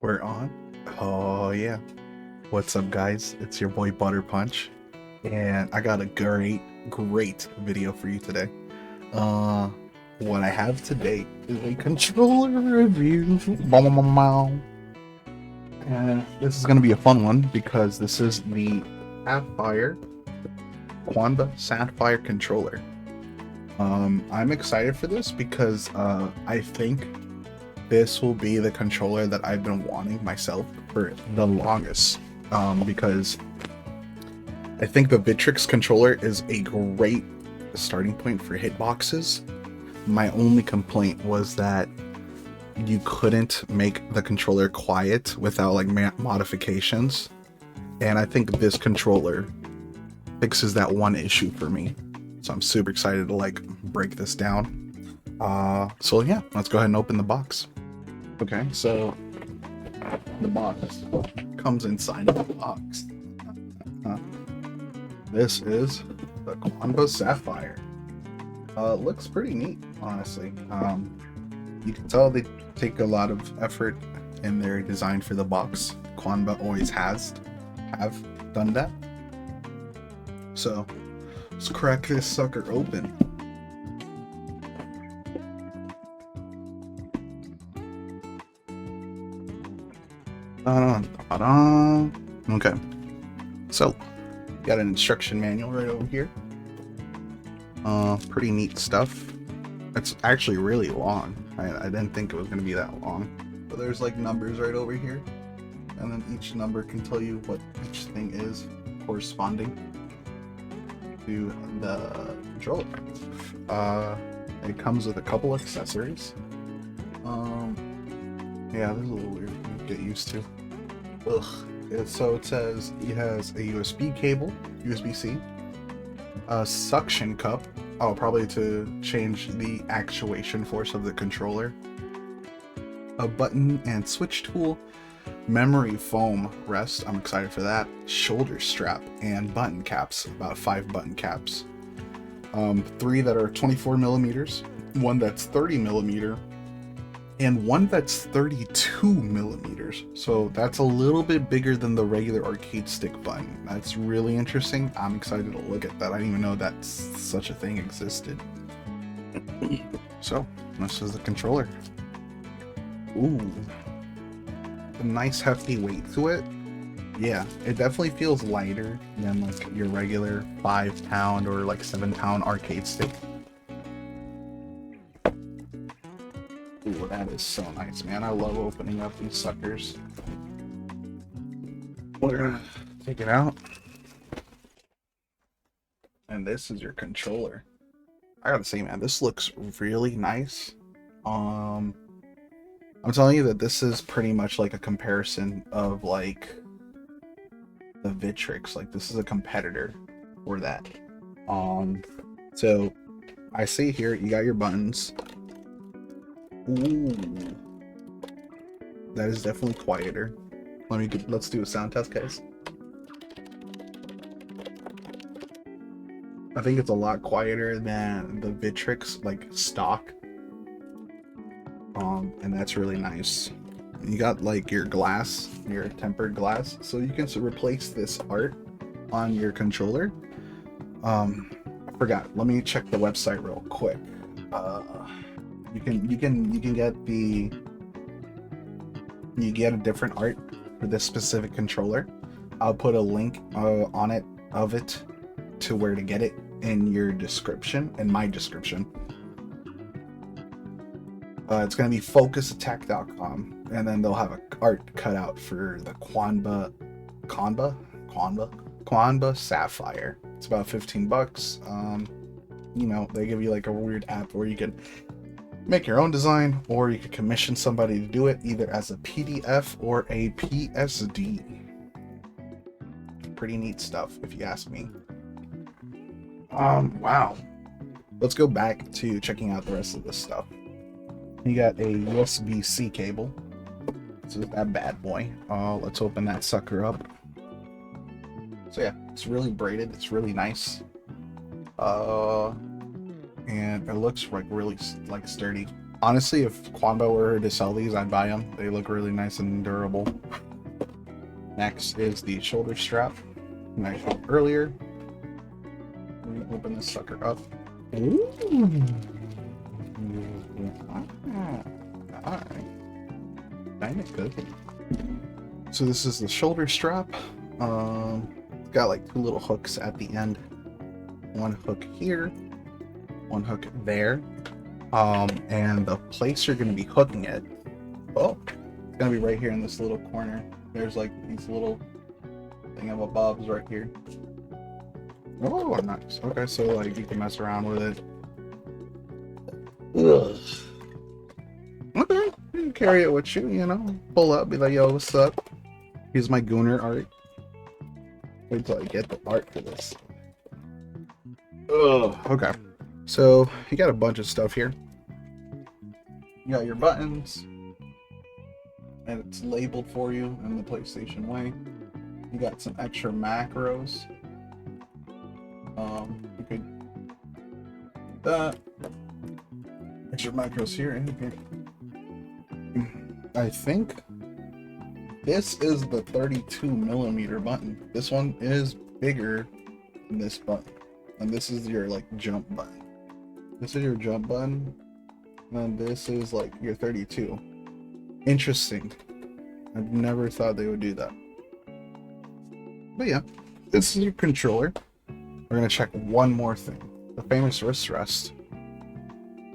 We're on. Oh yeah. What's up guys? It's your boy Butterpunch. And I got a great video for you today. Uh what I have today is a controller review. Bow, bow, bow, bow. And this is gonna be a fun one because this is the Sapphire Qanba Sapphire controller. I'm excited for this because I think this will be the controller that I've been wanting myself for the longest, because I think the Victrix controller is a great starting point for hitboxes. My only complaint was that you couldn't make the controller quiet without like modifications, and I think this controller fixes that one issue for me. So I'm super excited to like break this down. So yeah, let's go ahead and open the box. Okay, so the box comes inside of the box. This is the Qanba Sapphire. Looks pretty neat, honestly. You can tell they take a lot of effort in their design for the box. Qanba always have done that. So let's crack this sucker open. Okay, so got an instruction manual right over here. Pretty neat stuff. It's actually really long. I didn't think it was gonna be that long, but there's like numbers right over here, and then each number can tell you what each thing is corresponding to the controller. It comes with a couple accessories. Yeah, this is a little weird to get used to. Ugh. So it says it has a USB cable, USB-C, a suction cup, probably to change the actuation force of the controller, a button and switch tool, memory foam rest, I'm excited for that, shoulder strap, and button caps, about 5 button caps. 3 that are 24 millimeters, 1 that's 30 millimeter, and 1 that's 32 millimeters. So that's a little bit bigger than the regular arcade stick button. That's really interesting. I'm excited to look at that. I didn't even know that such a thing existed. So this is the controller. Ooh, a nice hefty weight to it. Yeah, it definitely feels lighter than like your regular 5-pound or like 7-pound arcade stick. Ooh, that is so nice, man. I love opening up these suckers. We're gonna take it out. And this is your controller. I gotta say, man, this looks really nice. I'm telling you that this is pretty much like a comparison of like the Victrix. Like this is a competitor for that. So I see here you got your buttons. Ooh, that is definitely quieter. Let's do a sound test, guys. I think it's a lot quieter than the Victrix like stock. And that's really nice. You got like your glass, your tempered glass, so you can replace this art on your controller. I forgot. Let me check the website real quick. You can get a different art for this specific controller. I'll put a link on it of it to where to get it in your description, in my description. It's going to be focusattack.com, and then they'll have a art cut out for the Qanba Sapphire. It's about 15 bucks. You know, they give you like a weird app where you can make your own design, or you could commission somebody to do it either as a PDF or a PSD. Pretty neat stuff, if you ask me. Wow. Let's go back to checking out the rest of this stuff. You got a USB-C cable. This is that bad boy. Let's open that sucker up. So yeah, it's really braided. It's really nice. And it looks like really like sturdy. Honestly, if Qanba were to sell these, I'd buy them. They look really nice and durable. Next is the shoulder strap, and I showed earlier. Let me open this sucker up. Ooh. Alright. Kinda cooking. So this is the shoulder strap. It's got like two little hooks at the end. One hook here, one hook there. And the place you're gonna be hooking it, oh, it's gonna be right here in this little corner. There's like these little thingamabobs right here. Oh, nice. Okay, so like you can mess around with it. Ugh. Okay, you can carry it with you, you know. Pull up, be like, yo, what's up? Here's my Gooner art. Wait till I get the art for this. Ugh. Okay, so you got a bunch of stuff here. You got your buttons, and it's labeled for you in the PlayStation way. You got some extra macros. You could do that. Extra macros here and here. I think this is the 32mm button. This one is bigger than this button. And this is your like jump button. This is your jump button. And then this is like your 32. Interesting. I've never thought they would do that. But yeah, this is your controller. We're gonna check one more thing. The famous wrist rest.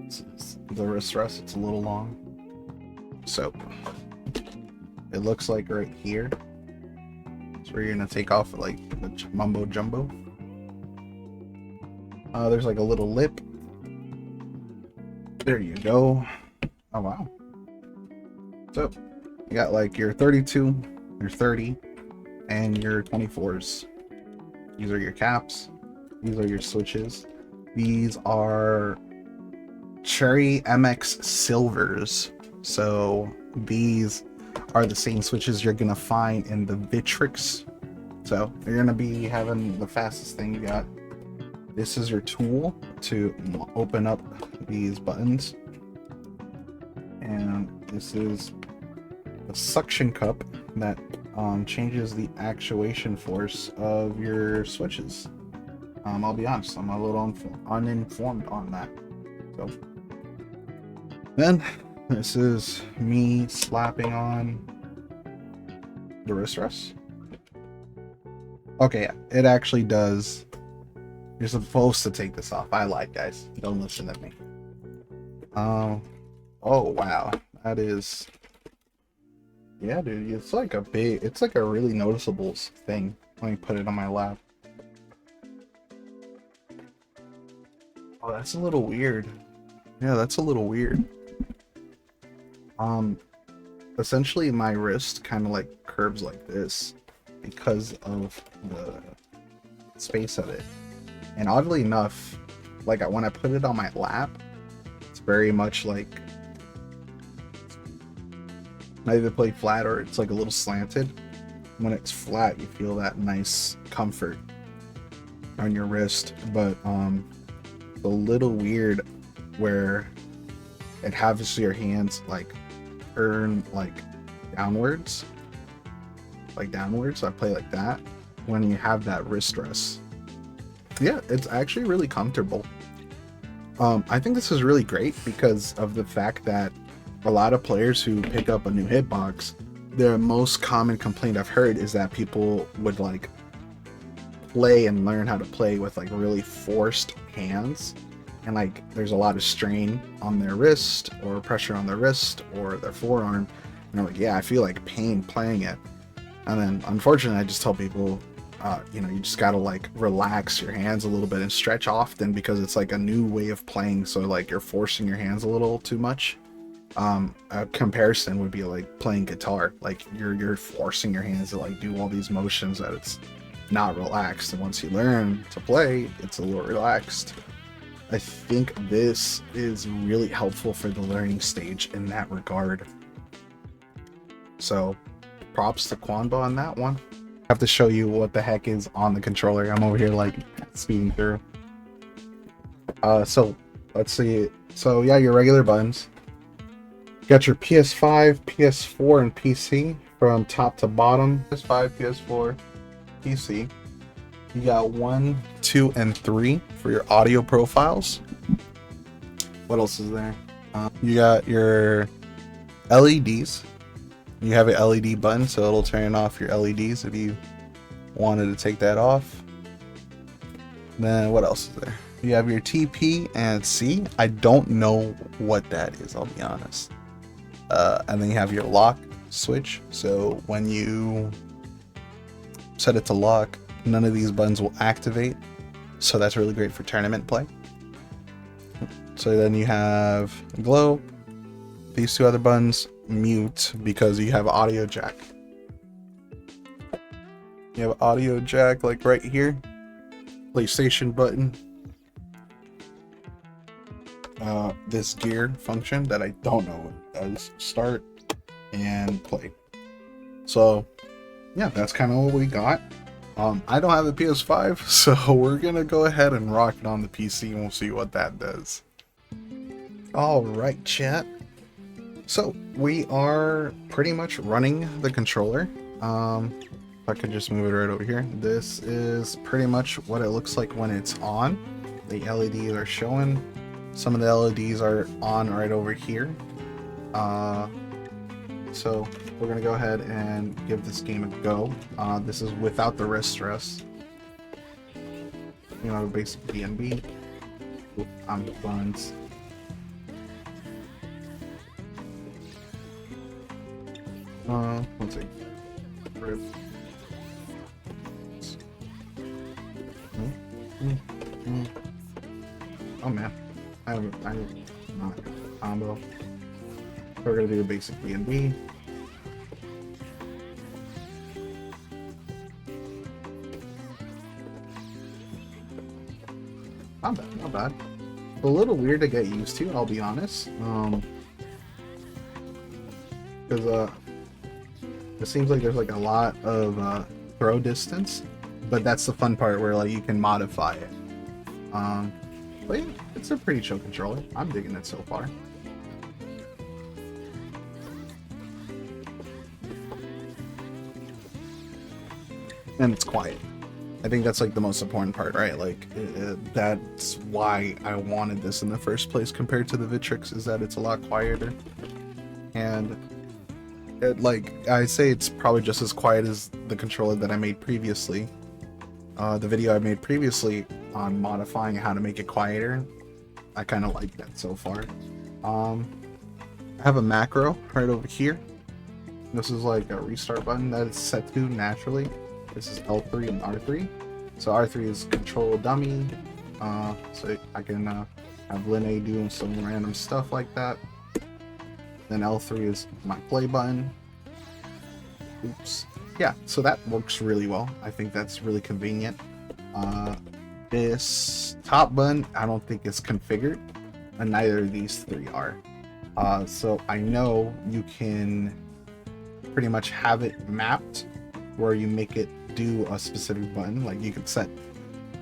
This is the wrist rest, it's a little long. So it looks like right here. That's where you're gonna take off like the mumbo jumbo. There's like a little lip. There you go. Oh wow. So you got like your 32, your 30, and your 24s. These are your caps. These are your switches. These are Cherry MX Silvers. So these are the same switches you're gonna find in the Vitrix. So you're gonna be having the fastest thing you got. This is your tool to open up these buttons. And this is the suction cup that changes the actuation force of your switches. I'll be honest, I'm a little uninformed on that. So then this is me slapping on the wrist rest. Okay, it actually does. You're supposed to take this off. I lied, guys. Don't listen to me. Oh wow, that is. Yeah, dude, it's like a really noticeable thing when you put it on my lap. Oh, that's a little weird. Yeah, that's a little weird. Essentially my wrist kind of like curves like this because of the space of it. And oddly enough, like when I put it on my lap, it's very much like either play flat or it's like a little slanted. When it's flat, you feel that nice comfort on your wrist, but it's a little weird where it has your hands like turn like downwards. So I play like that when you have that wrist rest. Yeah, it's actually really comfortable. I think this is really great because of the fact that a lot of players who pick up a new hitbox, the most common complaint I've heard is that people would like play and learn how to play with like really forced hands, and like there's a lot of strain on their wrist or pressure on their wrist or their forearm, and they're like, yeah, I feel like pain playing it. And then unfortunately I just tell people, you know, you just gotta like relax your hands a little bit and stretch often because it's like a new way of playing, so like you're forcing your hands a little too much. A comparison would be like playing guitar. Like you're forcing your hands to like do all these motions that it's not relaxed, and once you learn to play, it's a little relaxed. I think this is really helpful for the learning stage in that regard. So props to Qanba on that one. I have to show you what the heck is on the controller. I'm over here like speeding through. So let's see. So yeah, your regular buttons. Got your PS5, PS4, and PC from top to bottom. PS5, PS4, PC. You got 1, 2, and 3 for your audio profiles. What else is there? You got your LEDs. You have an LED button, so it'll turn off your LEDs if you wanted to take that off. Then what else is there? You have your TP and C. I don't know what that is, I'll be honest. And then you have your lock switch. So when you set it to lock, none of these buttons will activate. So that's really great for tournament play. So then you have glow. These two other buttons mute because you have audio jack. You have audio jack like right here. PlayStation button. This gear function that I don't know what it does. Start and play. So yeah, that's kind of what we got. I don't have a PS5, so we're gonna go ahead and rock it on the PC and we'll see what that does. Alright, chat. So we are pretty much running the controller. If I could just move it right over here. This is pretty much what it looks like when it's on. The LEDs are showing. Some of the LEDs are on right over here. So we're gonna go ahead and give this game a go. This is without the wrist stress. You know, basic DNB. On the buttons. Let's see. Oh man, I'm not combo. We're gonna do a basic B&B. Not bad, not bad. A little weird to get used to, I'll be honest. Because it seems like there's like a lot of throw distance, but that's the fun part where like you can modify it. But yeah, it's a pretty chill controller. I'm digging it so far. And it's quiet. I think that's like the most important part, right? Like that's why I wanted this in the first place compared to the Vitrix, is that it's a lot quieter. And it, like I say, it's probably just as quiet as the controller that I made previously. The video I made previously on modifying how to make it quieter. I kind of like that so far. I have a macro right over here. This is like a restart button that is set to naturally. This is L3 and R3. So R3 is control dummy. So I can have Linne doing some random stuff like that. Then L3 is my play button. Oops. Yeah, so that works really well. I think that's really convenient. This top button, I don't think is configured, and neither of these three are. So I know you can pretty much have it mapped where you make it do a specific button. Like you could set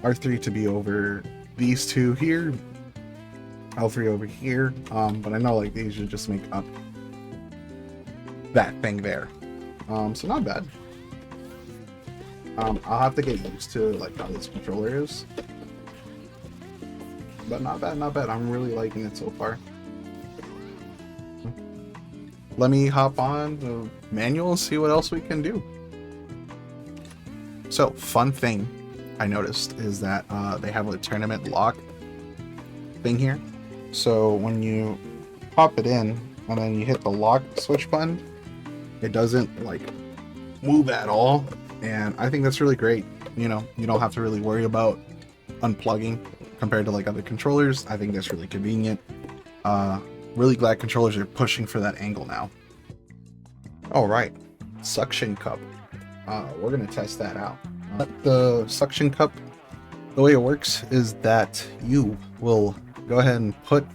R3 to be over these two here, L3 over here, but I know like these should just make up that thing there. So not bad. I'll have to get used to like how this controller is, but not bad, not bad. I'm really liking it so far. Let me hop on the manual and see what else we can do. So, fun thing I noticed is that they have a tournament lock thing here. So when you pop it in and then you hit the lock switch button, it doesn't like move at all. And I think that's really great. You know, you don't have to really worry about unplugging compared to like other controllers. I think that's really convenient. Really glad controllers are pushing for that angle now. All right, suction cup. We're gonna test that out. The suction cup, the way it works is that you will go ahead and put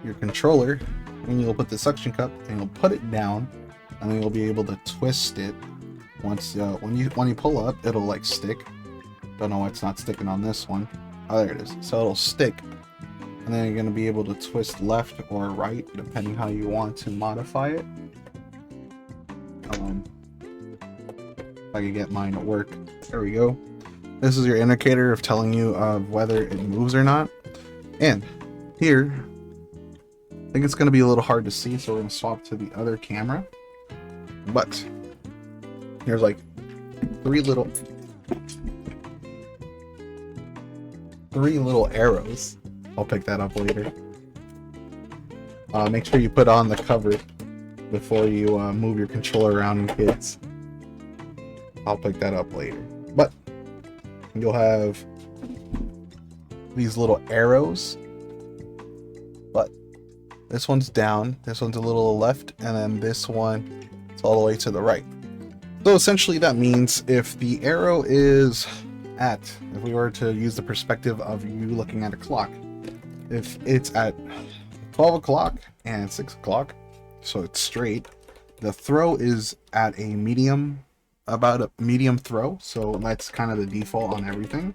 your controller, and you'll put the suction cup, and you'll put it down, and then you'll be able to twist it. Once when you pull up, it'll like stick. Don't know why it's not sticking on this one. Oh, there it is. So it'll stick, and then you're going to be able to twist left or right depending how you want to modify it. If I can get mine to work. There we go. This is your indicator of telling you of whether it moves or not. And here, I think it's going to be a little hard to see, so we're going to swap to the other camera. But here's like three little arrows. I'll pick that up later. Make sure you put on the cover before you move your controller around in kids. I'll pick that up later. But you'll have these little arrows. But this one's down, this one's a little left, and then this one is all the way to the right. So essentially that means if the arrow is if we were to use the perspective of you looking at a clock, if it's at 12 o'clock and 6 o'clock, so it's straight, the throw is at a medium, about a medium throw, so that's kind of the default on everything.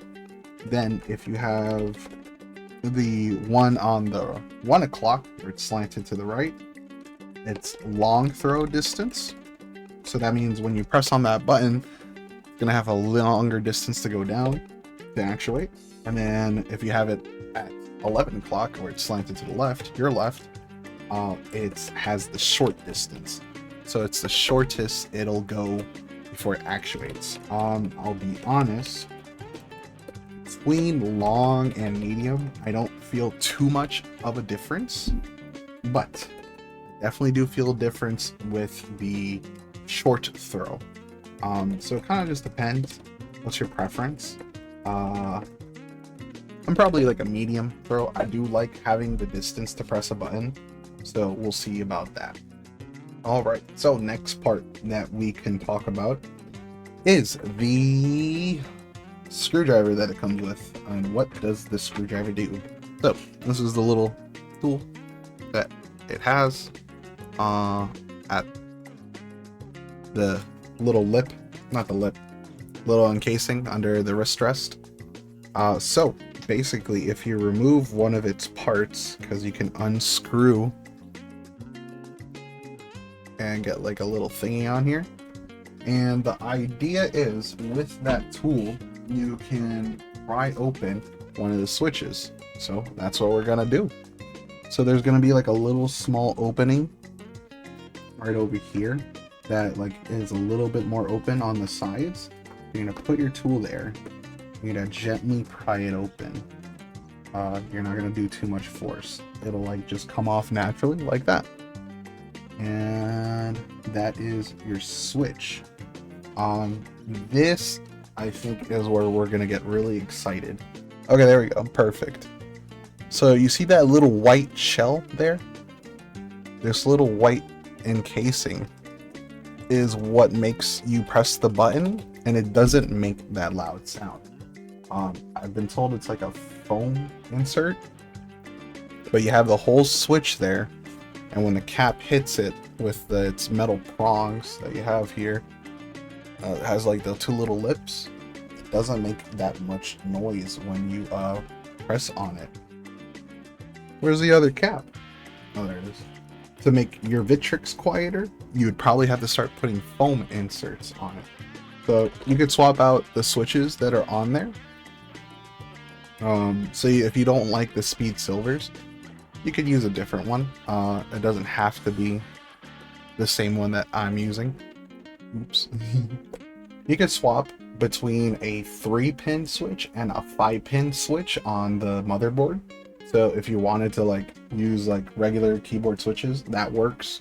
Then if you have the one on the 1 o'clock, where it's slanted to the right, it's long throw distance. So that means when you press on that button, it's going to have a longer distance to go down to actuate. And then if you have it at 11 o'clock, where it's slanted to the left, your left, it has the short distance. So it's the shortest it'll go before it actuates. I'll be honest, between long and medium, I don't feel too much of a difference, but I definitely do feel a difference with the short throw. So it kind of just depends. What's your preference? I'm probably like a medium throw. I do like having the distance to press a button, so we'll see about that. All right, so next part that we can talk about is the screwdriver that it comes with, and what does the screwdriver do. So this is the little tool that it has at the little lip, not the lip, little encasing under the wrist rest. So basically, if you remove one of its parts, because you can unscrew and get like a little thingy on here, and the idea is with that tool you can pry open one of the switches. So that's what we're gonna do. So there's gonna be like a little small opening right over here that like is a little bit more open on the sides. You're gonna put your tool there, you're gonna gently pry it open. You're not gonna do too much force, it'll like just come off naturally like that. And that is your switch. This I think is where we're gonna get really excited. Okay, there we go, perfect. So you see that little white shell there? This little white encasing is what makes you press the button, and it doesn't make that loud sound. I've been told it's like a foam insert, but you have the whole switch there, and when the cap hits it with its metal prongs that you have here, it has like the two little lips. It doesn't make that much noise when you press on it. Where's the other cap? Oh, there it is. To make your Victrix quieter, you would probably have to start putting foam inserts on it. So you could swap out the switches that are on there. So if you don't like the speed silvers, you could use a different one. It doesn't have to be the same one that I'm using. Oops. You could swap between a 3-pin switch and a 5-pin switch on the motherboard. So if you wanted to like use like regular keyboard switches, that works.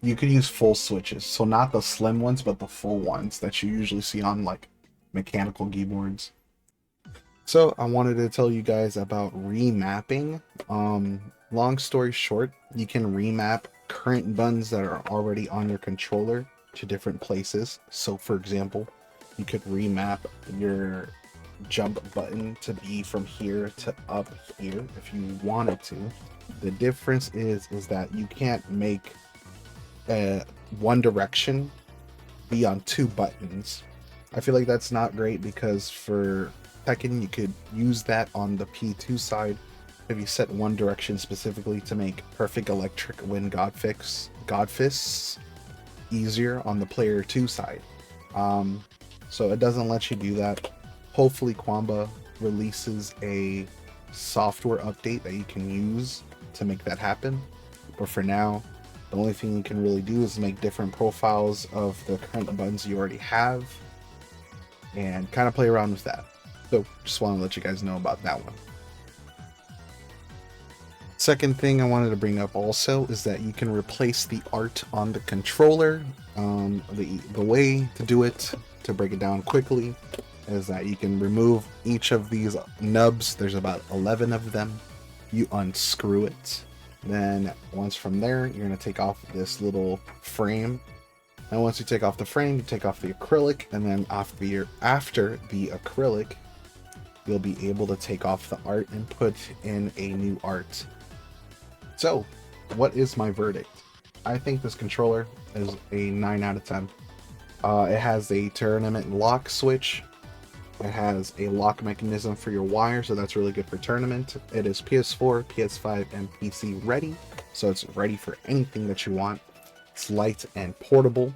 You could use full switches, so not the slim ones, but the full ones that you usually see on like mechanical keyboards. So I wanted to tell you guys about remapping. Long story short, you can remap current buttons that are already on your controller to different places. So for example, you could remap your jump button to be from here to up here if you wanted to. The difference is that you can't make one direction be on two buttons. I feel like that's not great, because for Tekken, you could use that on the P2 side if you set one direction specifically to make perfect electric wind god fists easier on the player 2 side. So it doesn't let you do that. Hopefully Qanba releases a software update that you can use to make that happen. But for now, the only thing you can really do is make different profiles of the current buttons you already have and kind of play around with that. So just want to let you guys know about that one. Second thing I wanted to bring up also is that you can replace the art on the controller. The way to do it, to break it down quickly, is that you can remove each of these nubs. There's about 11 of them. You unscrew it. Then once from there, you're going to take off this little frame. And once you take off the frame, you take off the acrylic, and then after the acrylic, you'll be able to take off the art and put in a new art. So, what is my verdict? I think this controller is a 9 out of 10. It has a tournament lock switch. It has a lock mechanism for your wire, so that's really good for tournament. It is PS4, PS5, and PC ready, so it's ready for anything that you want. It's light and portable.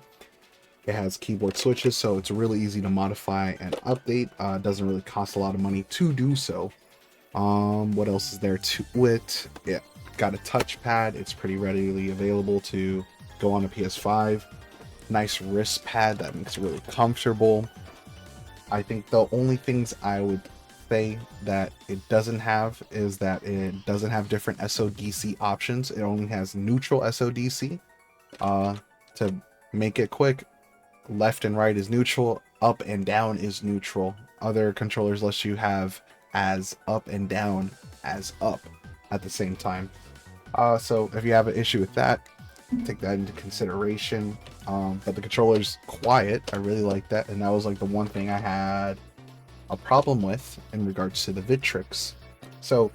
It has keyboard switches, so it's really easy to modify and update. It doesn't really cost a lot of money to do so. What else is there to it? Yeah, got a touchpad. It's pretty readily available to go on a PS5. Nice wrist pad that makes it really comfortable. I think the only things I would say that it doesn't have is that it doesn't have different SODC options. It only has neutral SODC. To make it quick, left and right is neutral, up and down is neutral. Other controllers let you have as up and down as up at the same time. So if you have an issue with that, take that into consideration. But the controller's quiet. I really like that, and that was like the one thing I had a problem with in regards to the Victrix. So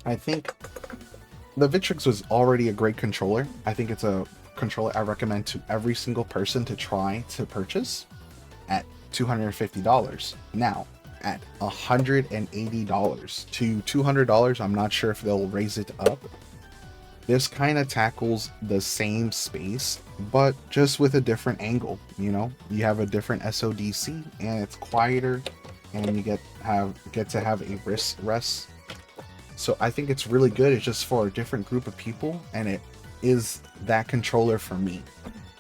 I think the Victrix was already a great controller. I think it's a controller I recommend to every single person to try to purchase at $250. Now at $180 to $200, I'm not sure if they'll raise it up. This kind of tackles the same space, but just with a different angle. You know, you have a different SODC, and it's quieter, and you get to have a wrist rest. So I think it's really good. It's just for a different group of people, and it is that controller for me,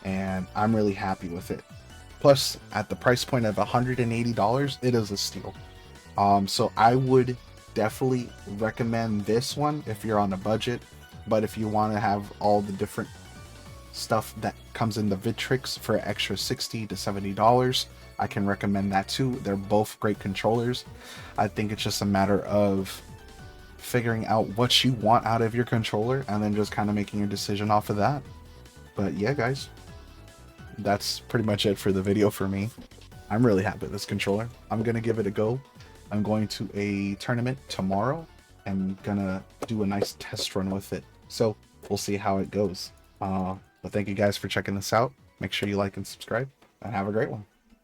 and I'm really happy with it. Plus, at the price point of $180, it is a steal. So I would definitely recommend this one if you're on a budget. But if you want to have all the different stuff that comes in the Victrix for an extra $60 to $70, I can recommend that too. They're both great controllers. I think it's just a matter of figuring out what you want out of your controller and then just kind of making your decision off of that. But yeah, guys, that's pretty much it for the video for me. I'm really happy with this controller. I'm going to give it a go. I'm going to a tournament tomorrow and gonna do a nice test run with it. So we'll see how it goes. But thank you guys for checking this out. Make sure you like and subscribe, and have a great one.